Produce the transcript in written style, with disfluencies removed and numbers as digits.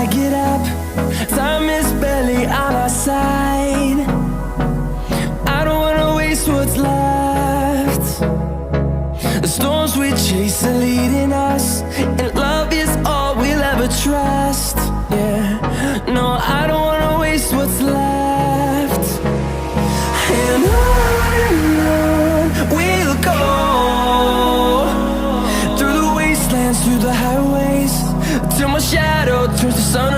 I get up, time is barely on our side. I don't wanna waste what's left. The storms we chase are leading us, and love is all we'll ever trust. Yeah, no, I don't wanna waste what's left. And on we'll go, through the wastelands, through the highways, till my shadow turns to sun